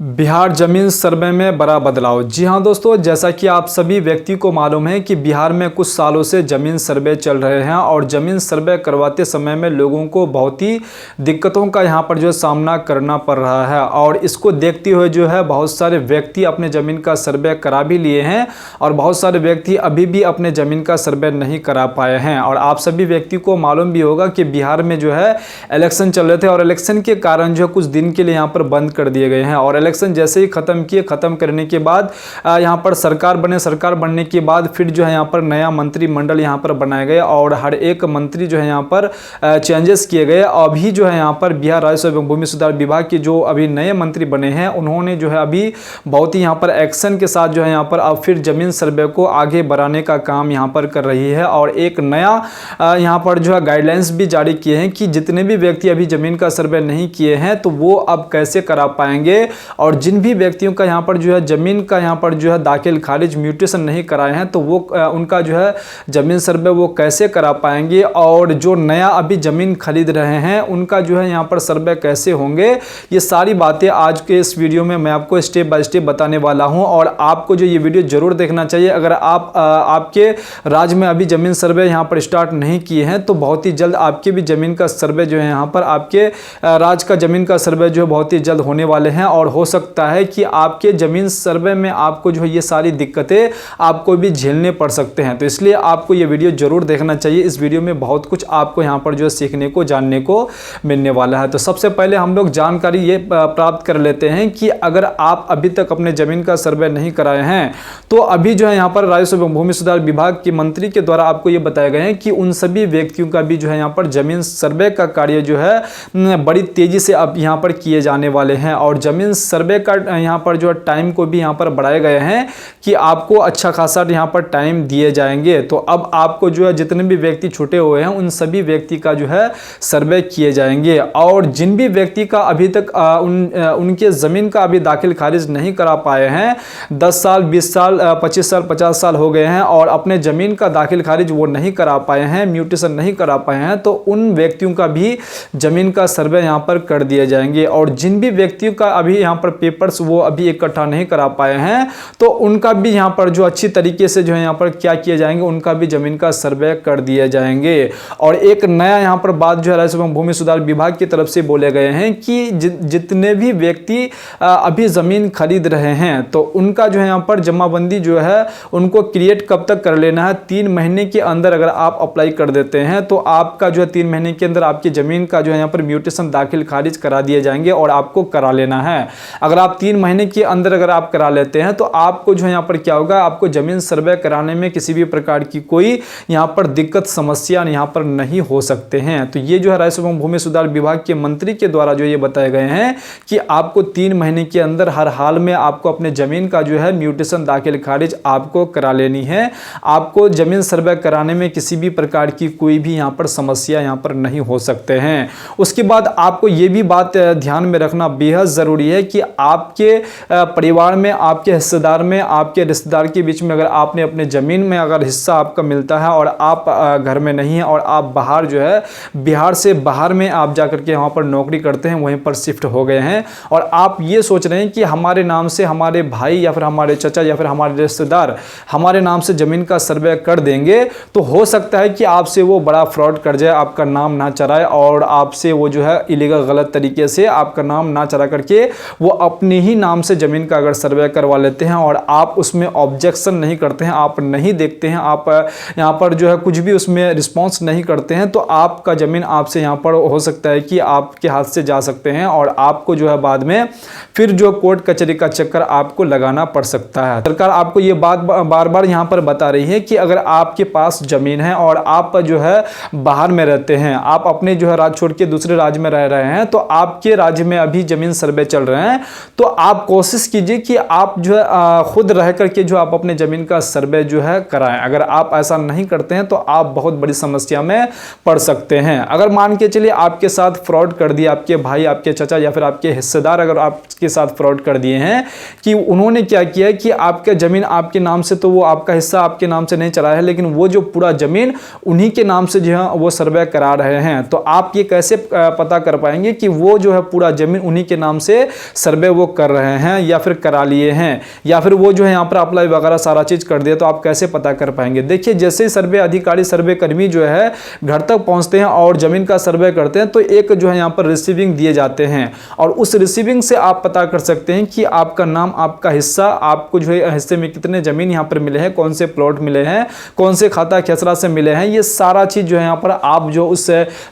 बिहार जमीन सर्वे में बड़ा बदलाव। जी हां दोस्तों, जैसा कि आप सभी व्यक्ति को मालूम है कि बिहार में कुछ सालों से ज़मीन सर्वे चल रहे हैं और ज़मीन सर्वे करवाते समय में लोगों को बहुत ही दिक्कतों का यहां पर जो सामना करना पड़ रहा है। और इसको देखते हुए जो है बहुत सारे व्यक्ति अपने ज़मीन का सर्वे करा भी लिए हैं और बहुत सारे व्यक्ति अभी भी अपने ज़मीन का सर्वे नहीं करा पाए हैं। और आप सभी व्यक्ति को मालूम भी होगा कि बिहार में जो है इलेक्शन चल रहे थे और इलेक्शन के कारण जो कुछ दिन के लिए यहाँ पर बंद कर दिए गए हैं। और इलेक्शन जैसे ही खत्म करने के बाद यहाँ पर सरकार बनने के बाद फिर जो है यहाँ पर नया मंत्रिमंडल यहाँ पर बनाए गए और हर एक मंत्री जो है यहाँ पर चेंजेस किए गए। अभी जो है यहाँ पर बिहार राजस्व एवं भूमि सुधार विभाग के जो अभी नए मंत्री बने हैं उन्होंने जो है अभी बहुत ही यहाँ पर एक्शन के साथ जो है यहाँ पर अब फिर जमीन सर्वे को आगे बढ़ाने का काम यहाँ पर कर रही है। और एक नया यहाँ पर जो है गाइडलाइंस भी जारी किए हैं कि जितने भी व्यक्ति अभी जमीन का सर्वे नहीं किए हैं तो वो अब कैसे करा पाएंगे, और जिन भी व्यक्तियों का यहाँ पर जो है जमीन का यहाँ पर जो है दाखिल खारिज म्यूटेशन नहीं कराए हैं तो वो उनका जो है जमीन सर्वे वो कैसे करा पाएंगे, और जो नया अभी जमीन खरीद रहे हैं उनका जो है यहाँ पर सर्वे कैसे होंगे। ये सारी बातें आज के इस वीडियो में मैं आपको स्टेप बाय स्टेप बताने वाला हूँ। और आपको जो ये वीडियो जरूर देखना चाहिए। अगर आप आपके राज्य में अभी जमीन सर्वे यहाँ पर स्टार्ट नहीं किए हैं तो बहुत ही जल्द आपके भी जमीन का सर्वे जो है यहाँ पर आपके राज्य का जमीन का सर्वे जो है बहुत ही जल्द होने वाले हैं। और हो सकता है कि आपके जमीन सर्वे में आपको जो है ये सारी दिक्कतें आपको भी झेलने पड़ सकते हैं। तो इसलिए आपको ये वीडियो जरूर देखना चाहिए। इस वीडियो में बहुत कुछ आपको यहाँ पर जो है सीखने को जानने को मिलने वाला है। तो सबसे पहले हम लोग जानकारी ये प्राप्त कर लेते हैं कि अगर आप अभी तक अपने जमीन का सर्वे नहीं कराए हैं तो अभी जो है यहाँ पर राजस्व एवं भूमि सुधार विभाग के मंत्री के द्वारा आपको ये बताया गया है कि उन सभी व्यक्तियों का भी जो है यहाँ पर जमीन सर्वे का कार्य जो है बड़ी तेजी से अब यहाँ पर किए जाने वाले हैं। और जमीन सर्वे का यहाँ पर जो टाइम को भी यहाँ पर बढ़ाए गए हैं कि आपको अच्छा खासा यहाँ पर टाइम दिए जाएंगे। तो अब आपको जो है जितने भी व्यक्ति छूटे हुए हैं उन सभी व्यक्ति का जो है सर्वे किए जाएंगे। और जिन भी व्यक्ति का अभी तक उनके ज़मीन का अभी दाखिल खारिज नहीं करा पाए हैं, 10 साल 20 साल 25 साल 50 साल हो गए हैं और अपने ज़मीन का दाखिल खारिज वो नहीं करा पाए हैं, म्यूटेशन नहीं करा पाए हैं, तो उन व्यक्तियों का भी ज़मीन का सर्वे यहाँ पर कर दिए जाएंगे। और जिन भी व्यक्तियों का अभी यहाँ पर पेपर्स वो अभी इकट्ठा नहीं करा पाए हैं तो उनका भी यहाँ पर जो अच्छी तरीके से जो है यहाँ पर क्या किए जाएंगे, उनका भी जमीन का सर्वे कर दिए जाएंगे। और एक नया यहाँ पर बात जो है राजस्व एवं भूमि सुधार विभाग की तरफ से बोले गए हैं कि जितने भी व्यक्ति अभी जमीन खरीद रहे हैं तो उनका जो है यहाँ पर जमाबंदी जो है उनको क्रिएट कब तक कर लेना है, 3 महीने के अंदर अगर आप अप्लाई कर देते हैं तो आपका जो है 3 महीने के अंदर आपकी जमीन का जो है यहाँ पर म्यूटेशन दाखिल खारिज करा दिए जाएंगे और आपको करा लेना है। अगर आप 3 महीने के अंदर अगर आप करा लेते हैं तो आपको जो है यहाँ पर क्या होगा, आपको जमीन सर्वे कराने में किसी भी प्रकार की कोई यहाँ पर दिक्कत समस्या यहाँ पर नहीं हो सकते हैं। तो ये जो है राजस्व एवं भूमि सुधार विभाग के मंत्री के द्वारा जो ये बताए गए हैं कि आपको 3 महीने के अंदर हर हाल में आपको अपने जमीन का जो है म्यूटेशन दाखिल खारिज आपको करा लेनी है। आपको जमीन सर्वे कराने में किसी भी प्रकार की कोई भी यहाँ पर समस्या यहाँ पर नहीं हो सकते हैं। उसके बाद आपको ये भी बात ध्यान में रखना बेहद ज़रूरी है कि आपके परिवार में, आपके हिस्सेदार में, आपके रिश्तेदार के बीच में अगर आपने अपने ज़मीन में अगर हिस्सा आपका मिलता है और आप घर में नहीं हैं और आप बाहर जो है बिहार से बाहर में आप जाकर के वहाँ पर नौकरी करते हैं, वहीं पर शिफ्ट हो गए हैं और आप ये सोच रहे हैं कि हमारे नाम से हमारे भाई या फिर हमारे चचा या फिर हमारे रिश्तेदार हमारे नाम से ज़मीन का सर्वे कर देंगे, तो हो सकता है कि आपसे वो बड़ा फ्रॉड कर जाए, आपका नाम ना चराए और आपसे वो जो है इलीगल गलत तरीके से आपका नाम ना चरा करके वो अपने ही नाम से ज़मीन का अगर सर्वे करवा लेते हैं और आप उसमें ऑब्जेक्शन नहीं करते हैं, आप नहीं देखते हैं, आप यहाँ पर जो है कुछ भी उसमें रिस्पॉन्स नहीं करते हैं, तो आपका ज़मीन आपसे यहाँ पर हो सकता है कि आपके हाथ से जा सकते हैं और आपको जो है बाद में फिर जो कोर्ट कचहरी का चक्कर आपको लगाना पड़ सकता है। सरकार आपको ये बात बार बार यहाँ पर बता रही है कि अगर आपके पास ज़मीन है और आप जो है बाहर में रहते हैं, आप अपने जो है राज्य छोड़ के दूसरे राज्य में रह रहे हैं, तो आपके राज्य में अभी ज़मीन सर्वे चल रहे हैं, तो आप कोशिश कीजिए कि आप जो है खुद रह करके जो आप अपने ज़मीन का सर्वे जो है कराएं। अगर आप ऐसा नहीं करते हैं तो आप बहुत बड़ी समस्या में पड़ सकते हैं। अगर मान के चलिए आपके साथ फ्रॉड कर दिया, आपके भाई, आपके चचा या फिर आपके हिस्सेदार अगर आपके साथ फ्रॉड कर दिए हैं कि उन्होंने क्या किया है कि आपका ज़मीन आपके नाम से, तो वो आपका हिस्सा आपके नाम से नहीं चला है लेकिन वो जो पूरा ज़मीन उन्हीं के नाम से जो है वो सर्वे करा रहे हैं, तो आप ये कैसे पता कर पाएंगे कि वो जो है पूरा ज़मीन उन्हीं के नाम से सर्वे वो कर रहे हैं या फिर करा लिए हैं, या फिर वो जो है यहाँ पर अप्लाई वगैरह सारा चीज़ कर दिया, तो आप कैसे पता कर पाएंगे? देखिए, जैसे ही सर्वे अधिकारी, सर्वे कर्मी जो है घर तक पहुँचते हैं और ज़मीन का सर्वे करते हैं, तो एक जो है यहाँ पर रिसीविंग दिए जाते हैं, और उस रिसीविंग से आप पता कर सकते हैं कि आपका नाम, आपका हिस्सा, आपको जो है हिस्से में कितने ज़मीन यहाँ पर मिले हैं, कौन से प्लॉट मिले हैं, कौन से खाता खेसरा से मिले हैं, ये सारा चीज़ जो है यहाँ पर आप जो उस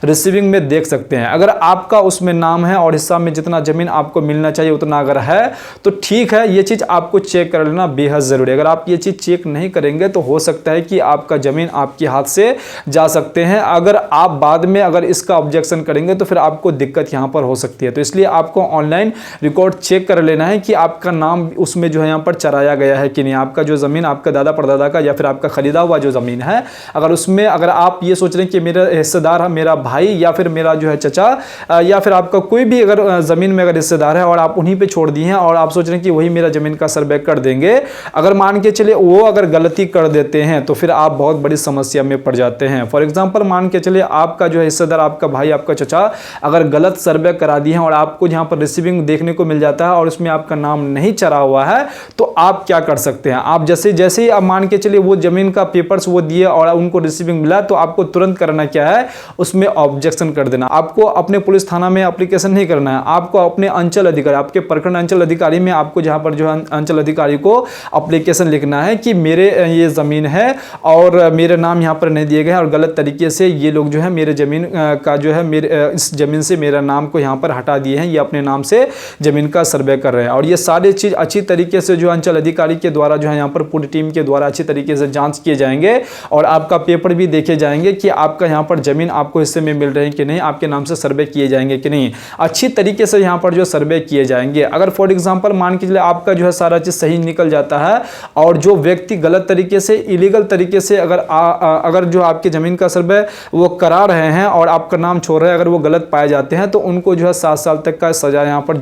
रिसीविंग में देख सकते हैं। अगर आपका उसमें नाम है और हिस्सा में जितना ज़मीन आपको मिलना चाहिए उतना अगर है तो ठीक है, ये चीज़ आपको चेक कर लेना बेहद ज़रूरी है। अगर आप ये चीज़ चेक नहीं करेंगे तो हो सकता है कि आपका ज़मीन आपके हाथ से जा सकते हैं। अगर आप बाद में अगर इसका ऑब्जेक्शन करेंगे तो फिर आपको दिक्कत यहाँ पर हो सकती है। तो इसलिए आपको ऑनलाइन रिकॉर्ड चेक कर लेना है कि आपका नाम उसमें जो है यहाँ पर चराया गया है कि नहीं। आपका जो ज़मीन आपका दादा परदादा का या फिर आपका खरीदा हुआ जो ज़मीन है, अगर उसमें अगर आप ये सोच रहे हैं कि मेरा हिस्सेदार है मेरा भाई या फिर मेरा जो है चचा या फिर आपका कोई भी अगर ज़मीन में अगर हिस्सेदार है और आप उन्हीं पे छोड़ दिए हैं और आप सोच रहे हैं कि वही मेरा ज़मीन का सर्वे कर देंगे, अगर मान के चलिए वो अगर गलती कर देते हैं तो फिर आप बहुत बड़ी समस्या में पड़ जाते हैं। फॉर एग्जांपल मान के चलिए आपका जो है हिस्सेदार, आपका भाई, आपका चचा अगर गलत सर्वे करा दिए हैं और आपको यहाँ पर रिसीविंग देखने को मिल जाता है और उसमें आपका नाम नहीं चढ़ा हुआ है, तो आप क्या कर सकते हैं? आप जैसे ही आप मान के चलिए वो ज़मीन का पेपर्स वो दिए और उनको रिसीविंग मिला, तो आपको तुरंत करना क्या है, उसमें ऑब्जेक्शन कर देना। आपको अपने पुलिस थाना में एप्लीकेशन नहीं करना है, आपको अपने अंचल अधिकारी, आपके प्रखंड अंचल अधिकारी में आपको जहां पर जो अंचल अधिकारी को एप्लीकेशन लिखना है कि मेरे ये ज़मीन है और मेरे नाम यहां पर नहीं दिए गए हैं और गलत तरीके से ये लोग जो है मेरे ज़मीन का जो है मेरे इस ज़मीन से मेरा नाम को यहां पर हटा दिए हैं, ये अपने नाम से ज़मीन का सर्वे कर रहे हैं। और ये सारी चीज़ अच्छी तरीके से जो अंचल अधिकारी के द्वारा जो है यहाँ पर पूरी टीम के द्वारा अच्छी तरीके से जाँच किए जाएंगे और आपका पेपर भी देखे जाएंगे कि आपका यहाँ पर ज़मीन आपको हिस्से में मिल रही है कि नहीं, आपके नाम से सर्वे किए जाएंगे कि नहीं, अच्छी तरीके से यहाँ पर जो सर्वे किए जाएंगे। अगर फॉर एग्जांपल मान के चलिए आपका जो है सारा चीज़ सही निकल जाता है और जो व्यक्ति गलत तरीके से, इलीगल तरीके से अगर जो आपके ज़मीन का सर्वे वो करा रहे हैं और आपका नाम छोड़ रहे हैं, अगर वो गलत पाए जाते हैं तो उनको जो है 7 साल तक का सज़ा यहाँ पर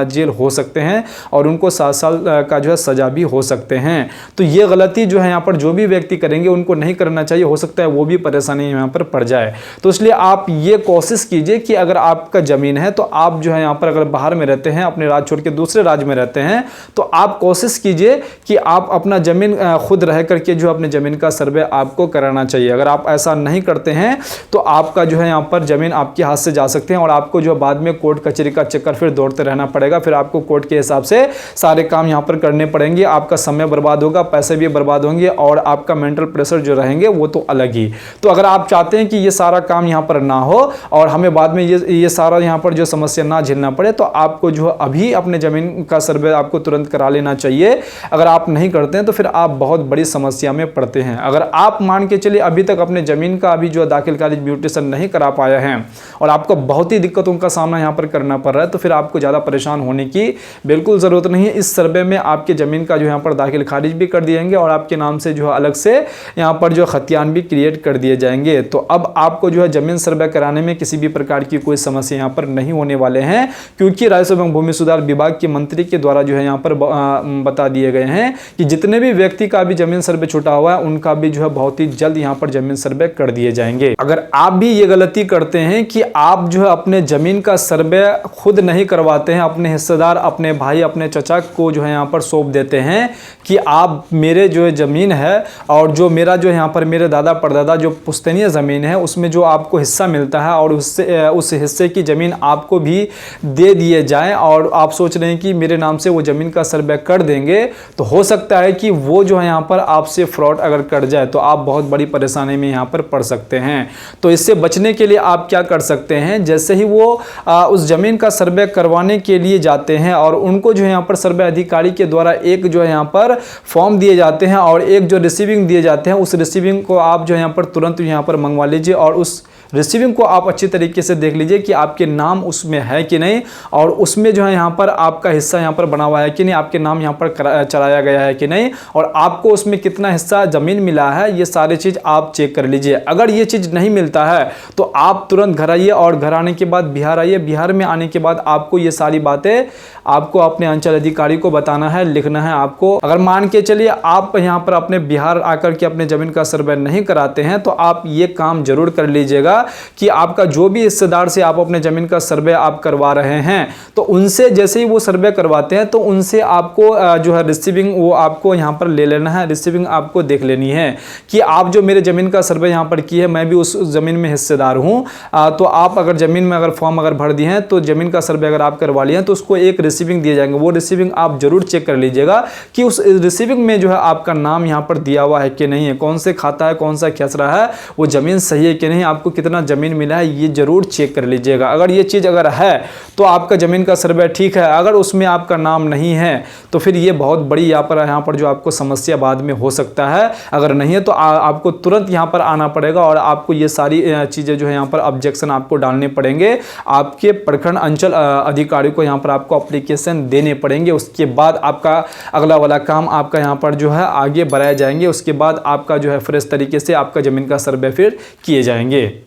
जेल हो सकते हैं और उनको 7 साल का जो है सज़ा भी हो सकते हैं। तो ये गलती जो है यहाँ पर जो भी व्यक्ति करेंगे उनको नहीं करना चाहिए, हो सकता है वो भी परेशानी यहाँ पर पड़ जाए। तो इसलिए आप ये कोशिश कीजिए कि अगर आपका ज़मीन है तो आप जो है यहाँ पर अगर बाहर में रहते हैं, अपने राज्य छोड़ के दूसरे राज्य में रहते हैं, तो आप कोशिश कीजिए कि आप अपना ज़मीन खुद रह करके जो अपने ज़मीन का सर्वे आपको कराना चाहिए। अगर आप ऐसा नहीं करते हैं तो आपका जो है यहाँ पर ज़मीन आपके हाथ से जा सकते हैं और आपको जो बाद में कोर्ट कचहरी का चक्कर फिर दौड़ते रहना पड़ेगा। फिर आपको कोर्ट के हिसाब से सारे काम यहाँ पर करने पड़ेंगे, आपका समय बर्बाद होगा, पैसे भी बर्बाद होंगे और आपका मेंटल प्रेशर जो रहेंगे वो तो अलग ही। तो अगर आप चाहते हैं कि ये सारा काम यहाँ पर ना हो और हमें बाद में ये सारा यहाँ पर जो समस्या ना झेलना पड़े, तो आपको जो अभी अपने ज़मीन का सर्वे आपको तुरंत करा लेना चाहिए। अगर आप नहीं करते हैं तो फिर आप बहुत बड़ी समस्या में पड़ते हैं। अगर आप मान के चलिए अभी तक अपने ज़मीन का अभी जो दाखिल खारिज म्यूटेशन नहीं करा पाया है और आपको बहुत ही दिक्कतों का सामना यहाँ पर करना पड़ रहा है, तो फिर आपको ज़्यादा परेशान होने की बिल्कुल ज़रूरत नहीं है। इस सर्वे में आपके ज़मीन का जो यहाँ पर दाखिल खारिज भी कर दिएंगे और आपके नाम से जो अलग से यहाँ पर जो खतियान भी क्रिएट कर दिए जाएंगे। तो अब आपको जो है ज़मीन सर्वे कराने में किसी भी प्रकार की कोई समस्या यहाँ पर नहीं होने वाले हैं, क्योंकि राजस्व एवं भूमि सुधार विभाग के मंत्री के द्वारा जो है यहाँ पर बता दिए गए हैं कि जितने भी व्यक्ति का भी ज़मीन सर्वे छूटा हुआ है उनका भी जो है बहुत ही जल्द यहाँ पर ज़मीन सर्वे कर दिए जाएंगे। अगर आप भी ये गलती करते हैं कि आप जो है अपने ज़मीन का सर्वे खुद नहीं करवाते हैं, अपने हिस्सेदार, अपने भाई, अपने चचा को जो है यहाँ पर सौंप देते हैं कि आप मेरे जो है ज़मीन है और जो मेरा जो यहाँ पर मेरे दादा परदादा जो पुश्तैनी ज़मीन है उसमें जो आपको हिस्सा मिलता है और उससे उस हिस्से की ज़मीन आपको भी दे दिए जाए और आप सोच रहे हैं कि मेरे नाम से वो ज़मीन का सर्वे कर देंगे, तो हो सकता है कि वो जो है यहाँ पर आपसे फ्रॉड अगर कर जाए तो आप बहुत बड़ी परेशानी में यहाँ पर पड़ सकते हैं। तो इससे बचने के लिए आप क्या कर सकते हैं, जैसे ही वो उस ज़मीन का सर्वे करवाने के लिए जाते हैं और उनको जो है यहाँ पर सर्वे अधिकारी के द्वारा एक जो है यहाँ पर फॉर्म दिए जाते हैं और एक जो रिसीविंग दिए जाते हैं, उस रिसीविंग को आप जो यहाँ पर तुरंत यहाँ पर मंगवा लीजिए और उस रिसीविंग को आप अच्छी तरीके से देख लीजिए कि आपके नाम उसमें है कि नहीं और उसमें जो है यहाँ पर आपका हिस्सा यहाँ पर बना हुआ है कि नहीं, आपके नाम यहाँ पर चढ़ाया गया है कि नहीं और आपको उसमें कितना हिस्सा ज़मीन मिला है, ये सारी चीज़ आप चेक कर लीजिए। अगर ये चीज़ नहीं मिलता है तो आप तुरंत घर आइए और घर आने के बाद बिहार आइए। बिहार में आने के बाद आपको ये सारी बातें आपको अपने अंचल अधिकारी को बताना है, लिखना है आपको। अगर मान के चलिए आप यहाँ पर अपने बिहार आकर के अपने ज़मीन का सर्वे नहीं कराते हैं तो आप ये काम जरूर कर लीजिएगा लीजिएगा कि आपका जो भी हिस्सेदार से आप अपने ज़मीन का सर्वे आप करवा रहे हैं, तो उनसे जैसे ही वो सर्वे करवाते हैं तो उनसे आपको जो है रिसीविंग वो आपको यहाँ पर ले लेना है, रिसीविंग आपको देख लेनी है कि आप जो मेरे ज़मीन का सर्वे यहाँ पर की है, मैं भी उस ज़मीन में हिस्सेदार हूँ। तो आप अगर ज़मीन में अगर फॉर्म अगर भर दिए हैं तो ज़मीन का सर्वे अगर आप करवा लिए हैं तो उसको एक रिसीविंग दिए जाएंगे। वो रिसीविंग आप जरूर चेक कर लीजिएगा कि उस रिसीविंग में जो है आपका नाम यहाँ पर दिया हुआ है कि नहीं है, कौन से खाता है, कौन सा खेसरा है, वो ज़मीन सही है कि नहीं, आपको कितना ज़मीन मिला है, ये जरूर चेक कर लीजिएगा। अगर ये चीज़ अगर है तो आपका ज़मीन का सर्वे ठीक है। अगर उसमें आपका नाम नहीं है तो फिर ये बहुत बड़ी यहाँ पर जो आपको समस्या बाद में हो सकता है। अगर नहीं है तो आपको तुरंत यहाँ पर आना पड़ेगा और आपको ये सारी चीज़ें जो है यहाँ पर ऑब्जेक्शन आपको डालने पड़ेंगे। आपके प्रखंड अंचल अधिकारी को यहाँ पर आपको एप्लीकेशन देने पड़ेंगे। उसके बाद आपका अगला वाला काम आपका यहाँ पर जो है आगे बढ़ाए जाएंगे। उसके बाद आपका जो है फ्रेश तरीके से आपका ज़मीन का सर्वे फिर किए जाएंगे।